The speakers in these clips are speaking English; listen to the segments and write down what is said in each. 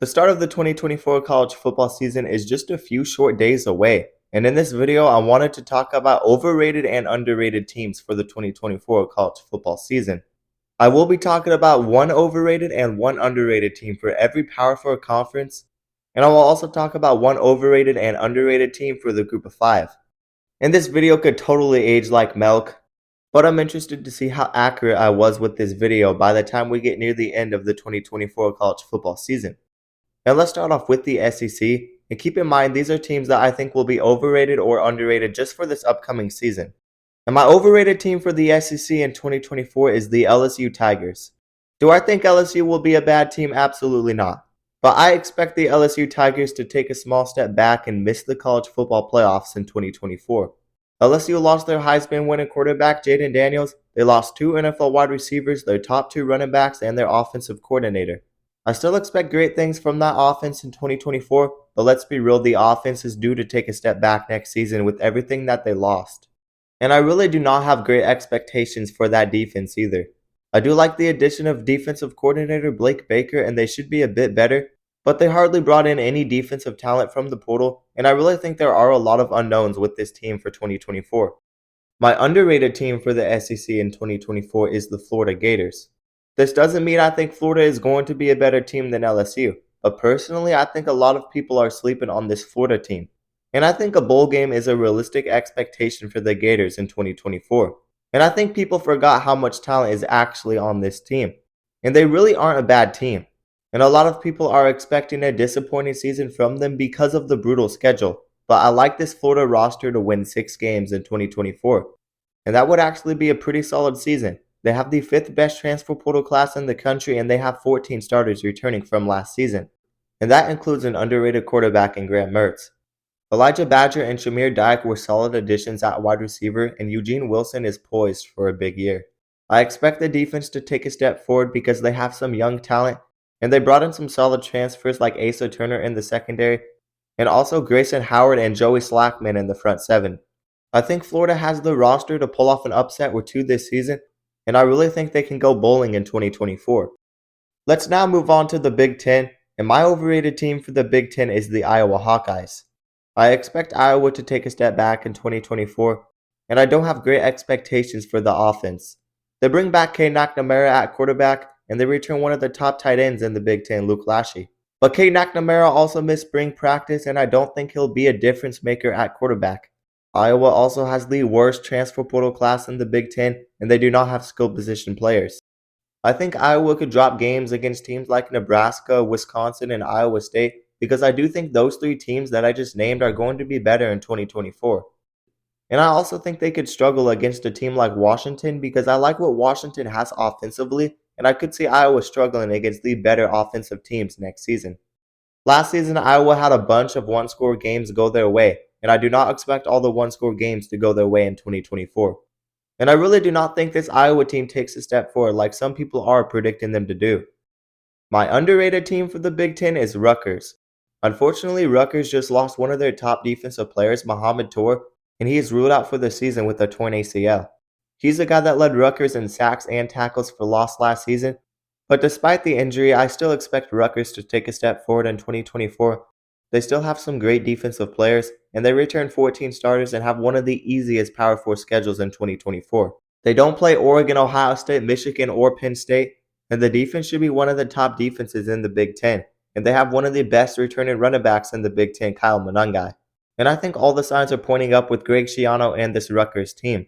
The start of the 2024 college football season is just a few short days away, and in this video I wanted to talk about overrated and underrated teams for the 2024 college football season. I will be talking about one overrated and one underrated team for every Power 4 conference, and I will also talk about one overrated and underrated team for the group of 5. And this video could totally age like milk, but I'm interested to see how accurate I was with this video by the time we get near the end of the 2024 college football season. Now let's start off with the SEC, and keep in mind these are teams that I think will be overrated or underrated just for this upcoming season. And my overrated team for the SEC in 2024 is the LSU Tigers. Do I think LSU will be a bad team? Absolutely not. But I expect the LSU Tigers to take a small step back and miss the college football playoffs in 2024. LSU lost their Heisman winning quarterback Jaden Daniels, they lost 2 NFL wide receivers, their top 2 running backs, and their offensive coordinator. I still expect great things from that offense in 2024, but let's be real, the offense is due to take a step back next season with everything that they lost. And I really do not have great expectations for that defense either. I do like the addition of defensive coordinator Blake Baker, and they should be a bit better, but they hardly brought in any defensive talent from the portal, and I really think there are a lot of unknowns with this team for 2024. My underrated team for the SEC in 2024 is the Florida Gators. This doesn't mean I think Florida is going to be a better team than LSU, but personally I think a lot of people are sleeping on this Florida team. And I think a bowl game is a realistic expectation for the Gators in 2024. And I think people forgot how much talent is actually on this team. And they really aren't a bad team. And a lot of people are expecting a disappointing season from them because of the brutal schedule. But I like this Florida roster to win 6 games in 2024. And that would actually be a pretty solid season. They have the 5th best transfer portal class in the country, and they have 14 starters returning from last season. And that includes an underrated quarterback in Graham Mertz. Elijah Badger and Shamir Dyke were solid additions at wide receiver, and Eugene Wilson is poised for a big year. I expect the defense to take a step forward because they have some young talent, and they brought in some solid transfers like Asa Turner in the secondary, and also Grayson Howard and Joey Slackman in the front 7. I think Florida has the roster to pull off an upset or two this season, and I really think they can go bowling in 2024. Let's now move on to the Big Ten, and my overrated team for the Big Ten is the Iowa Hawkeyes. I expect Iowa to take a step back in 2024, and I don't have great expectations for the offense. They bring back Cade McNamara at quarterback, and they return one of the top tight ends in the Big Ten, Luke Lachey. But Cade McNamara also missed spring practice, and I don't think he'll be a difference maker at quarterback. Iowa also has the worst transfer portal class in the Big Ten, and they do not have skill position players. I think Iowa could drop games against teams like Nebraska, Wisconsin, and Iowa State because I do think those 3 teams that I just named are going to be better in 2024. And I also think they could struggle against a team like Washington because I like what Washington has offensively, and I could see Iowa struggling against the better offensive teams next season. Last season, Iowa had a bunch of one-score games go their way, and I do not expect all the one-score games to go their way in 2024. And I really do not think this Iowa team takes a step forward like some people are predicting them to do. My underrated team for the Big Ten is Rutgers. Unfortunately, Rutgers just lost one of their top defensive players, Mohamed Tor, and he is ruled out for the season with a torn ACL. He's the guy that led Rutgers in sacks and tackles for loss last season, but despite the injury, I still expect Rutgers to take a step forward in 2024. They still have some great defensive players, and they return 14 starters and have one of the easiest Power 4 schedules in 2024. They don't play Oregon, Ohio State, Michigan, or Penn State, and the defense should be one of the top defenses in the Big Ten, and they have one of the best returning running backs in the Big Ten, Kyle Monangai. And I think all the signs are pointing up with Greg Schiano and this Rutgers team.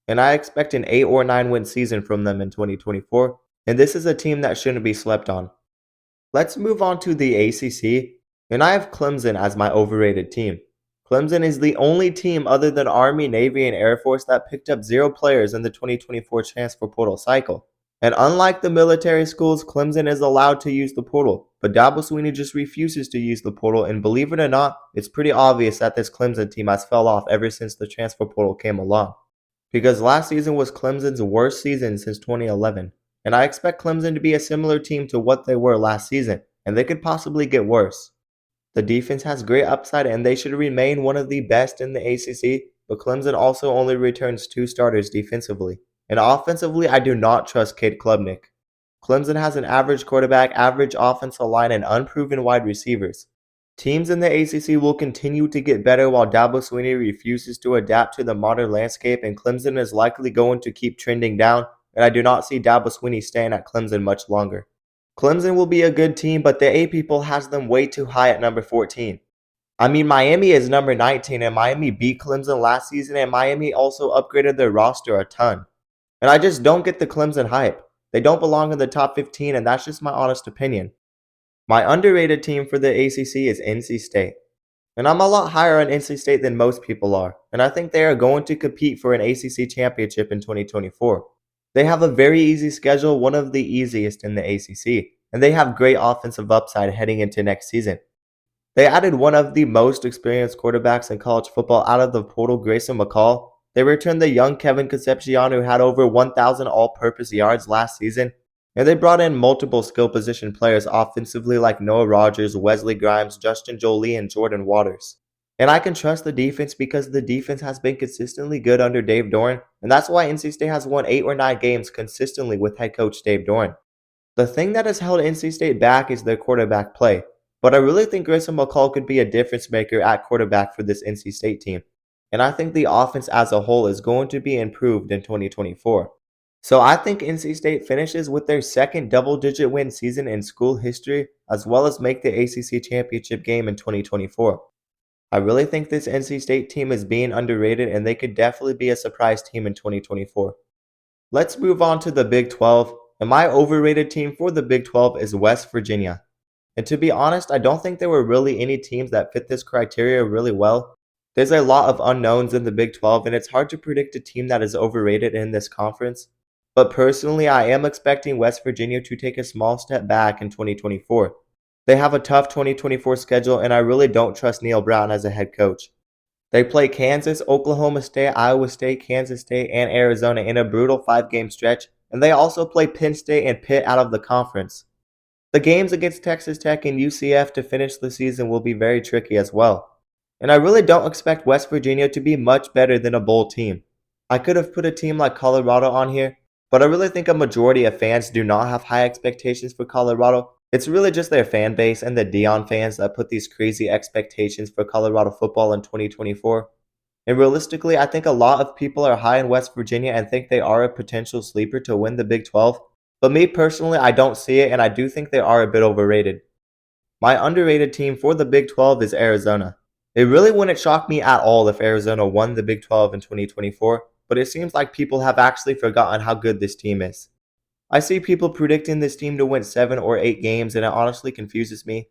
And I expect an 8 or 9 win season from them in 2024, and this is a team that shouldn't be slept on. Let's move on to the ACC, and I have Clemson as my overrated team. Clemson is the only team other than Army, Navy, and Air Force that picked up 0 players in the 2024 transfer portal cycle. And unlike the military schools, Clemson is allowed to use the portal, but Dabo Swinney just refuses to use the portal, and believe it or not, it's pretty obvious that this Clemson team has fell off ever since the transfer portal came along. Because last season was Clemson's worst season since 2011, and I expect Clemson to be a similar team to what they were last season, and they could possibly get worse. The defense has great upside, and they should remain one of the best in the ACC, but Clemson also only returns 2 starters defensively. And offensively, I do not trust Cade Klubnik. Clemson has an average quarterback, average offensive line, and unproven wide receivers. Teams in the ACC will continue to get better while Dabo Swinney refuses to adapt to the modern landscape, and Clemson is likely going to keep trending down, and I do not see Dabo Swinney staying at Clemson much longer. Clemson will be a good team, but the AP poll has them way too high at number 14. I mean, Miami is number 19, and Miami beat Clemson last season, and Miami also upgraded their roster a ton. And I just don't get the Clemson hype. They don't belong in the top 15, and that's just my honest opinion. My underrated team for the ACC is NC State. And I'm a lot higher on NC State than most people are, and I think they are going to compete for an ACC championship in 2024. They have a very easy schedule, one of the easiest in the ACC, and they have great offensive upside heading into next season. They added one of the most experienced quarterbacks in college football out of the portal, Grayson McCall. They returned the young Kevin Concepcion, who had over 1,000 all-purpose yards last season, and they brought in multiple skill position players offensively like Noah Rogers, Wesley Grimes, Justin Jolie, and Jordan Waters. And I can trust the defense because the defense has been consistently good under Dave Doeren, and that's why NC State has won 8 or 9 games consistently with head coach Dave Doeren. The thing that has held NC State back is their quarterback play, but I really think Grayson McCall could be a difference maker at quarterback for this NC State team, and I think the offense as a whole is going to be improved in 2024. So I think NC State finishes with their second double-digit win season in school history, as well as make the ACC championship game in 2024. I really think this NC State team is being underrated, and they could definitely be a surprise team in 2024. Let's move on to the Big 12, and my overrated team for the Big 12 is West Virginia. And to be honest, I don't think there were really any teams that fit this criteria really well. There's a lot of unknowns in the Big 12, and it's hard to predict a team that is overrated in this conference. But personally, I am expecting West Virginia to take a small step back in 2024. They have a tough 2024 schedule, and I really don't trust Neil Brown as a head coach. They play Kansas, Oklahoma State, Iowa State, Kansas State, and Arizona in a brutal 5-game stretch, and they also play Penn State and Pitt out of the conference. The games against Texas Tech and UCF to finish the season will be very tricky as well. And I really don't expect West Virginia to be much better than a bowl team. I could have put a team like Colorado on here, but I really think a majority of fans do not have high expectations for Colorado. It's really just their fan base and the Deion fans that put these crazy expectations for Colorado football in 2024. And realistically, I think a lot of people are high in West Virginia and think they are a potential sleeper to win the Big 12. But me personally, I don't see it, and I do think they are a bit overrated. My underrated team for the Big 12 is Arizona. It really wouldn't shock me at all if Arizona won the Big 12 in 2024, but it seems like people have actually forgotten how good this team is. I see people predicting this team to win 7 or 8 games, and it honestly confuses me.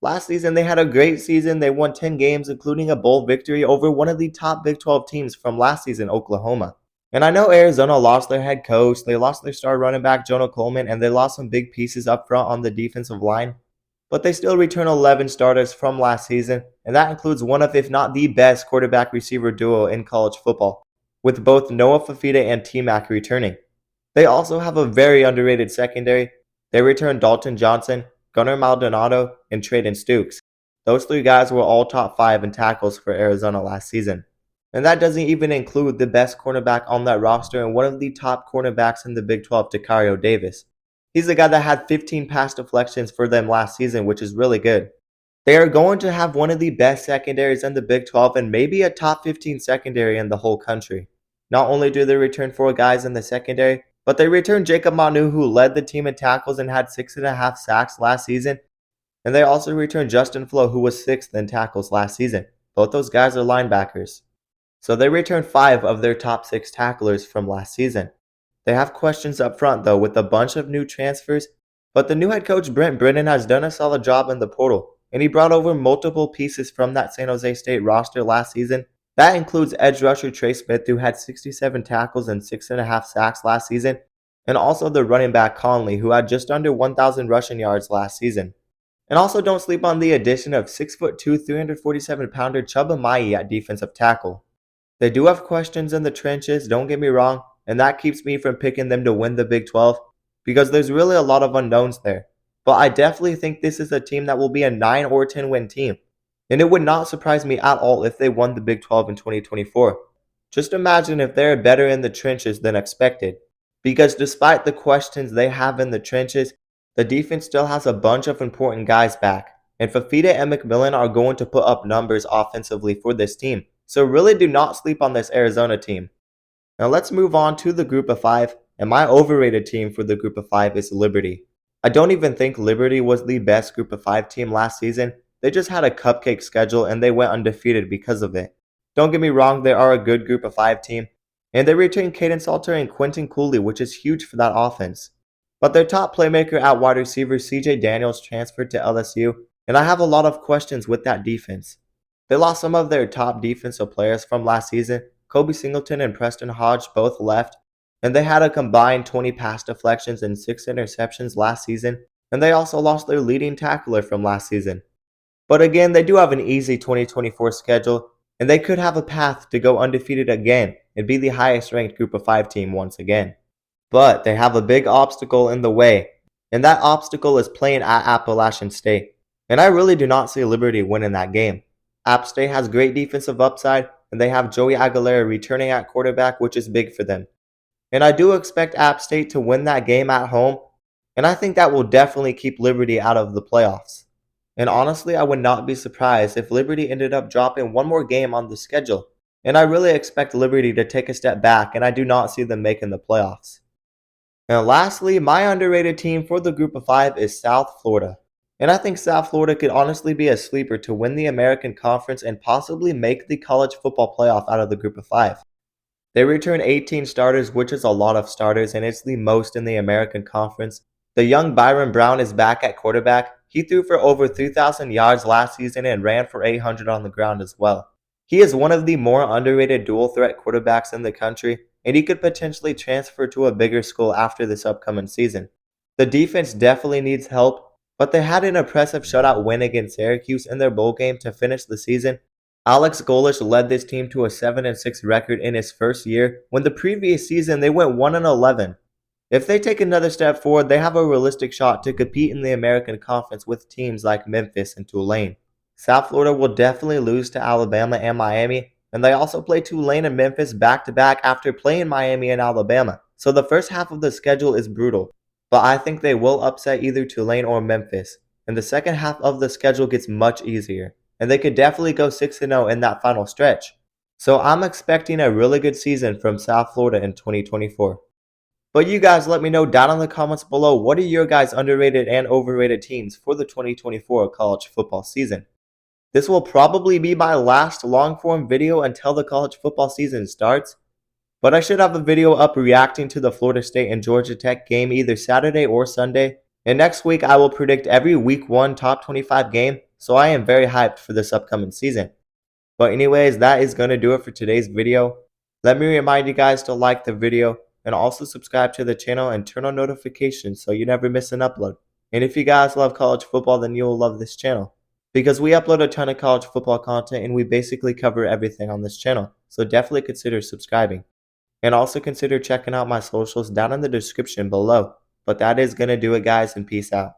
Last season, they had a great season. They won 10 games, including a bowl victory over one of the top Big 12 teams from last season, Oklahoma. And I know Arizona lost their head coach, they lost their star running back, Jonah Coleman, and they lost some big pieces up front on the defensive line. But they still return 11 starters from last season, and that includes one of, if not the best, quarterback-receiver duo in college football, with both Noah Fafita and T-Mac returning. They also have a very underrated secondary. They returned Dalton Johnson, Gunnar Maldonado, and Trayden Stukes. Those 3 guys were all top 5 in tackles for Arizona last season. And that doesn't even include the best cornerback on that roster and one of the top cornerbacks in the Big 12, Takario Davis. He's the guy that had 15 pass deflections for them last season, which is really good. They are going to have one of the best secondaries in the Big 12 and maybe a top 15 secondary in the whole country. Not only do they return 4 guys in the secondary, but they return Jacob Manu, who led the team in tackles and had 6.5 sacks last season. And they also return Justin Flo, who was 6th in tackles last season. Both those guys are linebackers. So they return 5 of their top 6 tacklers from last season. They have questions up front, though, with a bunch of new transfers, but the new head coach Brent Brennan has done a solid job in the portal, and he brought over multiple pieces from that San Jose State roster last season. That includes edge rusher Trey Smith, who had 67 tackles and 6.5 sacks last season, and also the running back Conley, who had just under 1,000 rushing yards last season. And also don't sleep on the addition of 6'2", 347-pounder Chubba Mai at defensive tackle. They do have questions in the trenches, don't get me wrong, and that keeps me from picking them to win the Big 12 because there's really a lot of unknowns there. But I definitely think this is a team that will be a 9 or 10 win team. And it would not surprise me at all if they won the Big 12 in 2024. Just imagine if they're better in the trenches than expected. because despite the questions they have in the trenches, the defense still has a bunch of important guys back, and Fafita and McMillan are going to put up numbers offensively for this team, so really do not sleep on this Arizona team. Now let's move on to the group of 5, and my overrated team for the group of 5 is Liberty. I don't even think Liberty was the best group of 5 team last season. They just had a cupcake schedule and they went undefeated because of it. Don't get me wrong, they are a good group of 5 team, and they returned Caden Salter and Quentin Cooley, which is huge for that offense. But their top playmaker at wide receiver, CJ Daniels, transferred to LSU, and I have a lot of questions with that defense. They lost some of their top defensive players from last season. Kobe Singleton and Preston Hodge both left, and they had a combined 20 pass deflections and 6 interceptions last season, and they also lost their leading tackler from last season. But again, they do have an easy 2024 schedule, and they could have a path to go undefeated again and be the highest ranked group of 5 team once again. But they have a big obstacle in the way, and that obstacle is playing at Appalachian State. And I really do not see Liberty winning that game. App State has great defensive upside, and they have Joey Aguilera returning at quarterback, which is big for them. And I do expect App State to win that game at home, and I think that will definitely keep Liberty out of the playoffs. And honestly, I would not be surprised if Liberty ended up dropping one more game on the schedule. And I really expect Liberty to take a step back, and I do not see them making the playoffs. Now lastly, my underrated team for the group of 5 is South Florida. And I think South Florida could honestly be a sleeper to win the American Conference and possibly make the college football playoff out of the group of 5. They returned 18 starters, which is a lot of starters, and it's the most in the American Conference. The young Byron Brown is back at quarterback. He threw for over 3,000 yards last season and ran for 800 on the ground as well. He is one of the more underrated dual threat quarterbacks in the country, and he could potentially transfer to a bigger school after this upcoming season. The defense definitely needs help, but they had an impressive shutout win against Syracuse in their bowl game to finish the season. Alex Golish led this team to a 7-6 record in his first year, when the previous season they went 1-11. If they take another step forward, they have a realistic shot to compete in the American Conference with teams like Memphis and Tulane. South Florida will definitely lose to Alabama and Miami, and they also play Tulane and Memphis back-to-back after playing Miami and Alabama, so the first half of the schedule is brutal. But I think they will upset either Tulane or Memphis, and the second half of the schedule gets much easier, and they could definitely go 6-0 in that final stretch. So I'm expecting a really good season from South Florida in 2024. But you guys let me know down in the comments below, what are your guys' underrated and overrated teams for the 2024 college football season? This will probably be my last long-form video until the college football season starts, but I should have a video up reacting to the Florida State and Georgia Tech game either Saturday or Sunday, and next week I will predict every week 1 top 25 game, so I am very hyped for this upcoming season. But anyways, that is going to do it for today's video. Let me remind you guys to like the video and also subscribe to the channel and turn on notifications so you never miss an upload. And if you guys love college football, then you'll love this channel, because we upload a ton of college football content and we basically cover everything on this channel, so definitely consider subscribing. And also consider checking out my socials down in the description below. But that is going to do it, guys, and peace out.